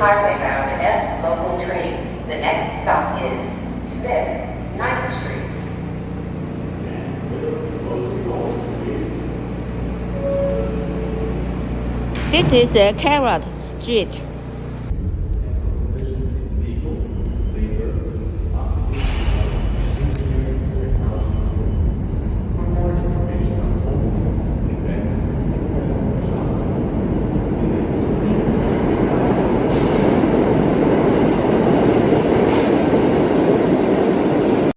Highway bound F local train. The next stop is Smith, 9th Street. This is Carrot Street.